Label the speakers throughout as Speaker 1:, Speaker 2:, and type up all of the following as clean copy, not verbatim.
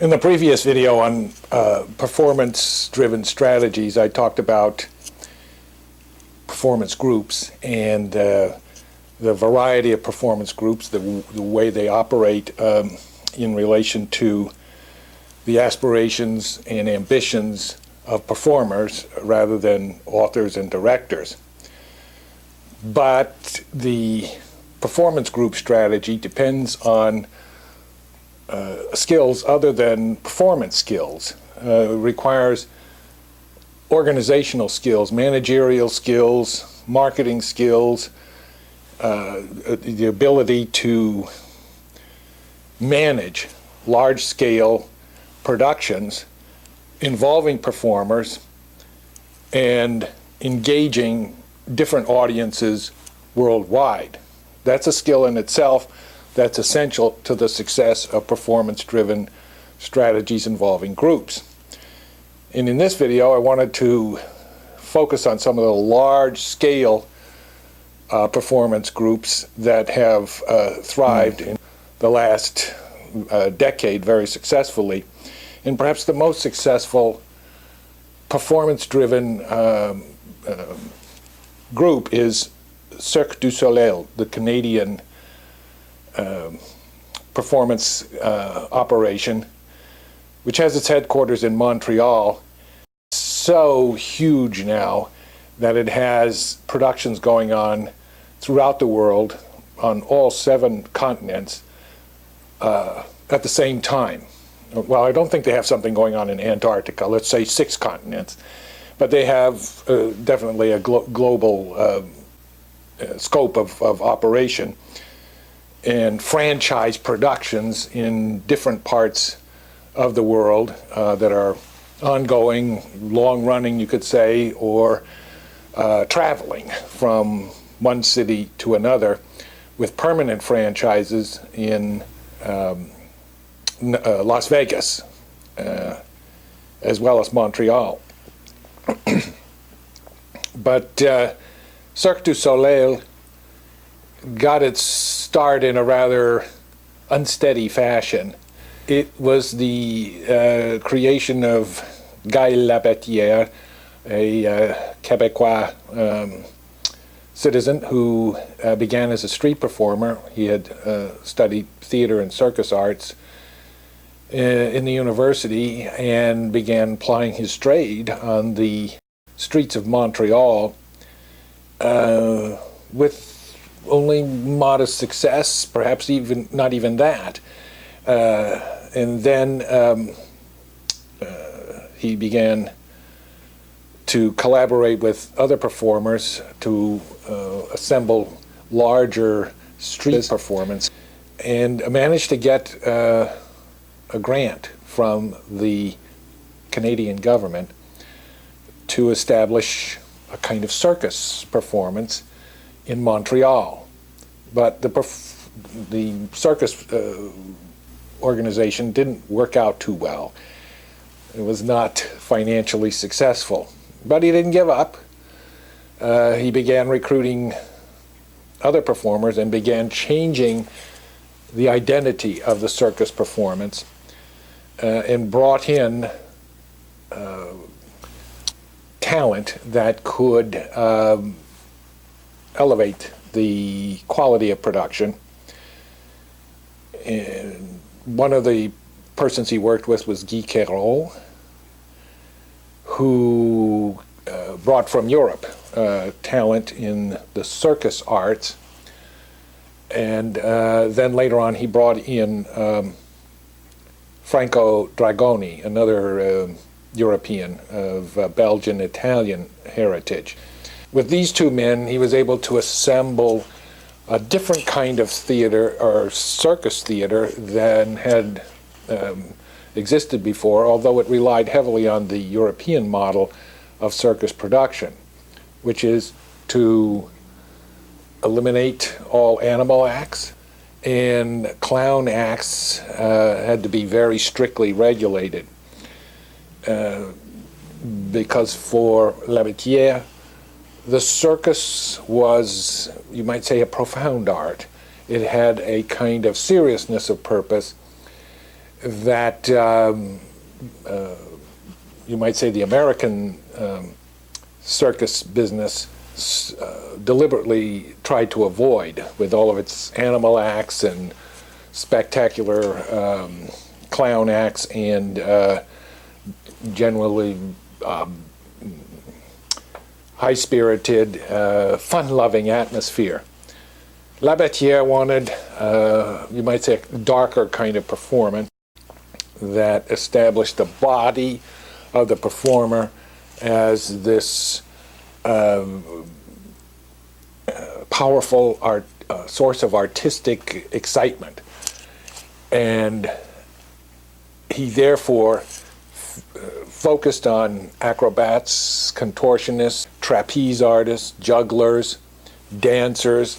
Speaker 1: In the previous video on performance-driven strategies, I talked about performance groups and the variety of performance groups, the way they operate in relation to the aspirations and ambitions of performers rather than authors and directors. But the performance group strategy depends on skills other than performance skills. Requires organizational skills, managerial skills, marketing skills, the ability to manage large-scale productions involving performers and engaging different audiences worldwide. That's a skill in itself that's essential to the success of performance-driven strategies involving groups. And in this video, I wanted to focus on some of the large-scale performance groups that have thrived in the last decade very successfully. And perhaps the most successful performance-driven group is Cirque du Soleil, the Canadian performance operation, which has its headquarters in Montreal. So huge now that it has productions going on throughout the world on all 7 continents at the same time. Well, I don't think they have something going on in Antarctica, let's say 6 continents, but they have definitely a global scope of operation and franchise productions in different parts of the world that are ongoing, long-running, you could say, or traveling from one city to another, with permanent franchises in Las Vegas, as well as Montreal. But Cirque du Soleil got its start in a rather unsteady fashion. It was the creation of Guy Labetière, a Quebecois citizen who began as a street performer. He had studied theater and circus arts in the university and began plying his trade on the streets of Montreal with only modest success, perhaps even not even that. And then he began to collaborate with other performers to assemble larger street performance, and managed to get a grant from the Canadian government to establish a kind of circus performance in Montreal. But the circus organization didn't work out too well. It was not financially successful. But he didn't give up. He began recruiting other performers and began changing the identity of the circus performance and brought in talent that could elevate the quality of production. And one of the persons he worked with was Guy Quérol, who brought from Europe talent in the circus arts. And then later on he brought in Franco Dragoni, another European of Belgian-Italian heritage. With these 2 men, he was able to assemble a different kind of theater, or circus theater, than had existed before, although it relied heavily on the European model of circus production, which is to eliminate all animal acts, and clown acts had to be very strictly regulated. Because for Labetière, the circus was, you might say, a profound art. It had a kind of seriousness of purpose that you might say the American circus business deliberately tried to avoid, with all of its animal acts and spectacular clown acts and generally high-spirited, fun-loving atmosphere. Labetière wanted, you might say, a darker kind of performance that established the body of the performer as this powerful source of artistic excitement. And he therefore focused on acrobats, contortionists, trapeze artists, jugglers, dancers,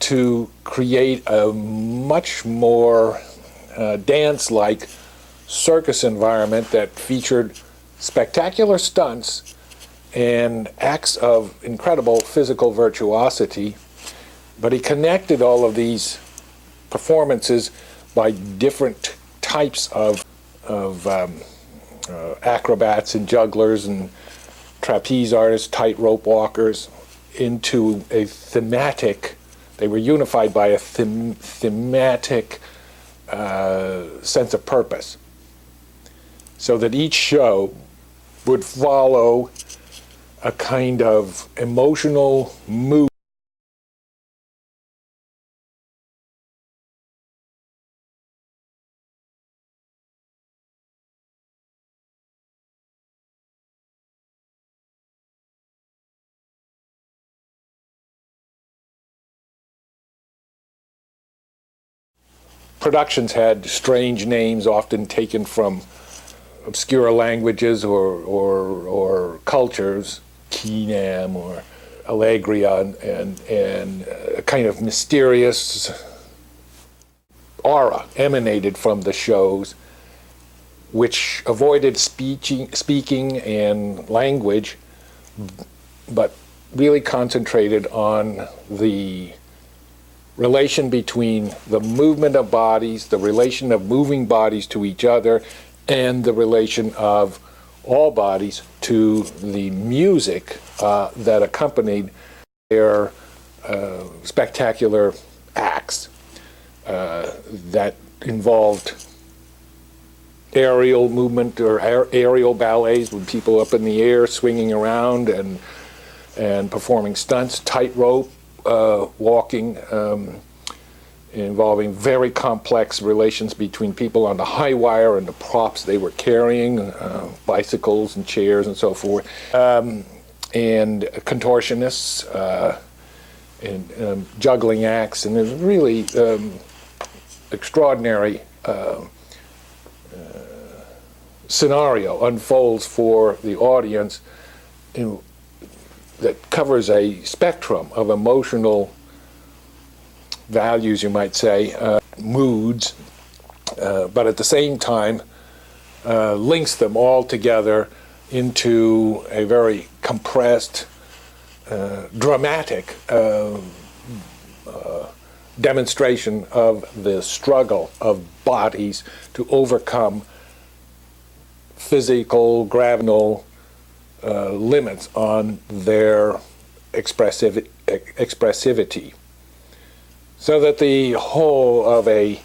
Speaker 1: to create a much more dance-like circus environment that featured spectacular stunts and acts of incredible physical virtuosity. But he connected all of these performances by different types of acrobats and jugglers and trapeze artists, tightrope walkers, into a thematic. They were unified by a thematic sense of purpose, so that each show would follow a kind of emotional mood. Productions had strange names, often taken from obscure languages or cultures, Keenam or Allegria, and a kind of mysterious aura emanated from the shows, which avoided speaking and language, but really concentrated on the relation between the movement of bodies, the relation of moving bodies to each other, and the relation of all bodies to the music that accompanied their spectacular acts that involved aerial movement or aerial ballets with people up in the air swinging around and performing stunts, tightrope walking, involving very complex relations between people on the high wire and the props they were carrying, bicycles and chairs and so forth, and contortionists and juggling acts, and there's really extraordinary scenario unfolds for the audience that covers a spectrum of emotional values, you might say, moods, but at the same time links them all together into a very compressed, dramatic demonstration of the struggle of bodies to overcome physical, gravital limits on their expressivity, so that the whole of a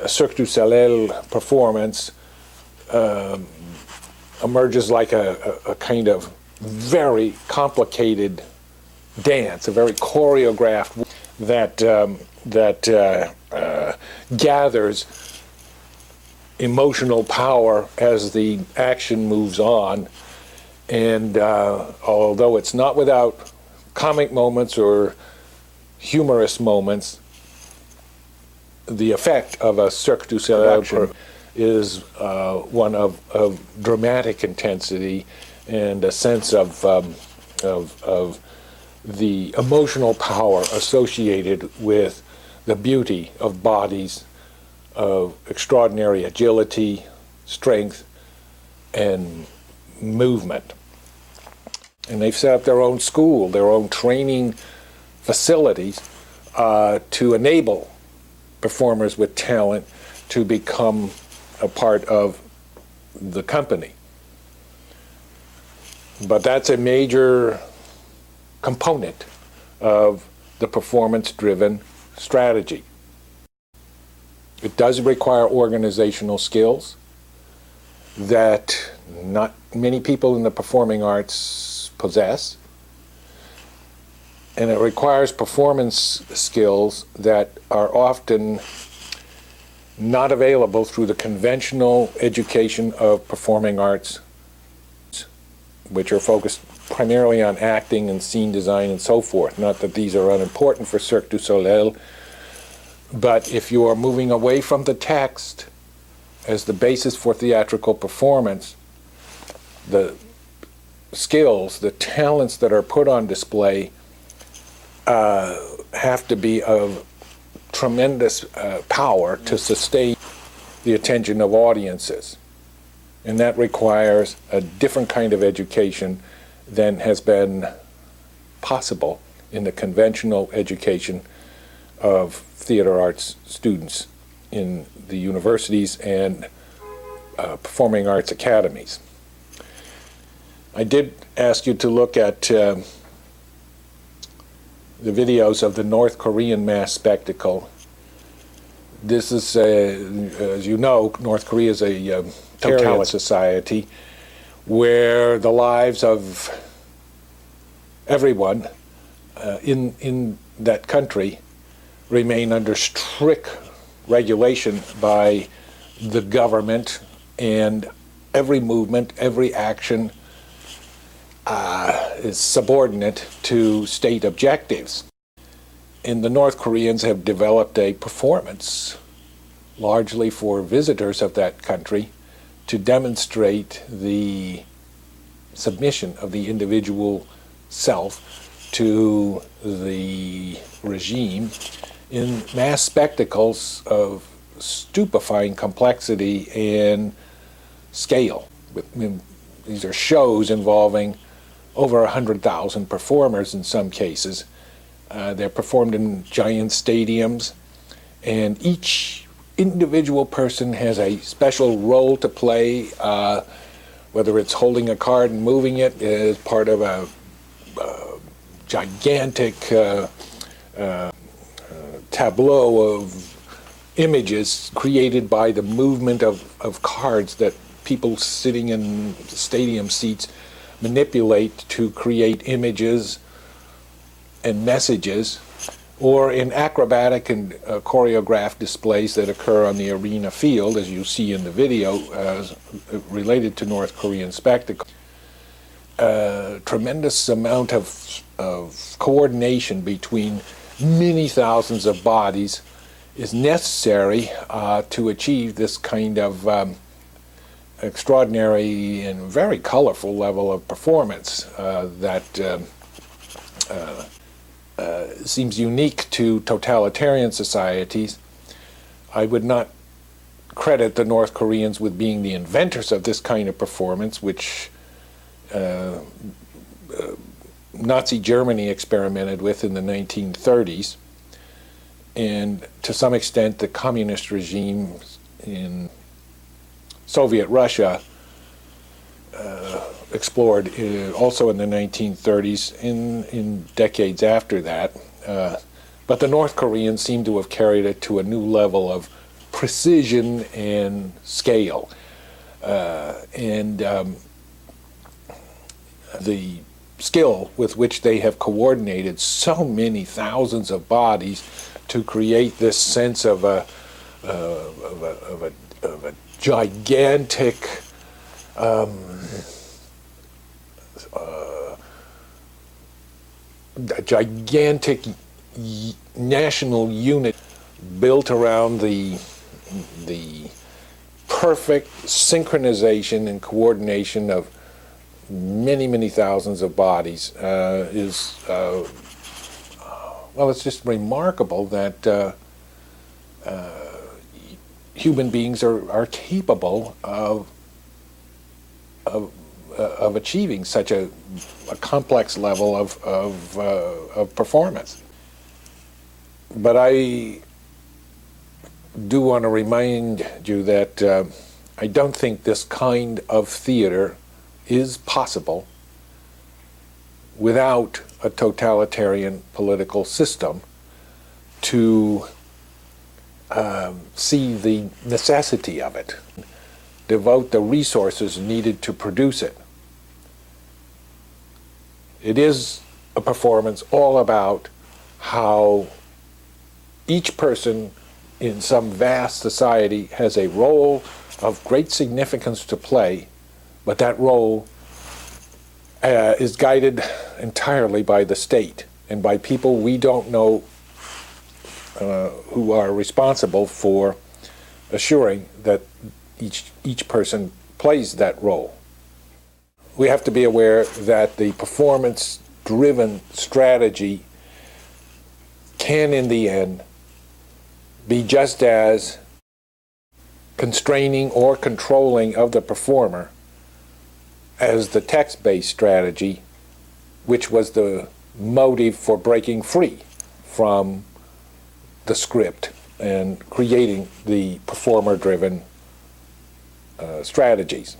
Speaker 1: Cirque du Soleil performance emerges like a kind of very complicated dance, a very choreographed that gathers emotional power as the action moves on, and although it's not without comic moments or humorous moments, the effect of a Cirque du Soleil production is one of dramatic intensity and a sense of the emotional power associated with the beauty of bodies of extraordinary agility, strength, and movement. And they've set up their own school, their own training facilities to enable performers with talent to become a part of the company. But that's a major component of the performance-driven strategy. It does require organizational skills that not many people in the performing arts possess, and it requires performance skills that are often not available through the conventional education of performing arts, which are focused primarily on acting and scene design and so forth. Not that these are unimportant for Cirque du Soleil, but if you are moving away from the text as the basis for theatrical performance, the skills, the talents that are put on display have to be of tremendous power to sustain the attention of audiences. And that requires a different kind of education than has been possible in the conventional education of theater arts students in the universities and performing arts academies. I did ask you to look at the videos of the North Korean mass spectacle. This is, as you know, North Korea is a totalitarian society where the lives of everyone in that country remain under strict regulation by the government, and every movement, every action is subordinate to state objectives. And the North Koreans have developed a performance, largely for visitors of that country, to demonstrate the submission of the individual self to the regime in mass spectacles of stupefying complexity and scale. These are shows involving over 100,000 performers in some cases. They're performed in giant stadiums, and each individual person has a special role to play, whether it's holding a card and moving it as part of a gigantic tableau of images created by the movement of cards that people sitting in stadium seats manipulate to create images and messages, or in acrobatic and choreographed displays that occur on the arena field, as you see in the video, related to North Korean spectacle. A tremendous amount of coordination between many thousands of bodies is necessary to achieve this kind of extraordinary and very colorful level of performance that seems unique to totalitarian societies. I would not credit the North Koreans with being the inventors of this kind of performance, which Nazi Germany experimented with in the 1930s, and to some extent the communist regime in Soviet Russia explored also in the 1930s, in decades after that. But the North Koreans seem to have carried it to a new level of precision and scale. The skill with which they have coordinated so many thousands of bodies to create this sense of a gigantic national unit built around the perfect synchronization and coordination of many thousands of bodies is well, it's just remarkable that human beings are capable of achieving such a complex level of performance. But I do want to remind you that I don't think this kind of theater is possible without a totalitarian political system to see the necessity of it, devote the resources needed to produce it. It is a performance all about how each person in some vast society has a role of great significance to play, but that role is guided entirely by the state and by people we don't know who are responsible for assuring that each person plays that role. We have to be aware that the performance-driven strategy can, in the end, be just as constraining or controlling of the performer as the text-based strategy, which was the motive for breaking free from the script and creating the performer-driven strategies.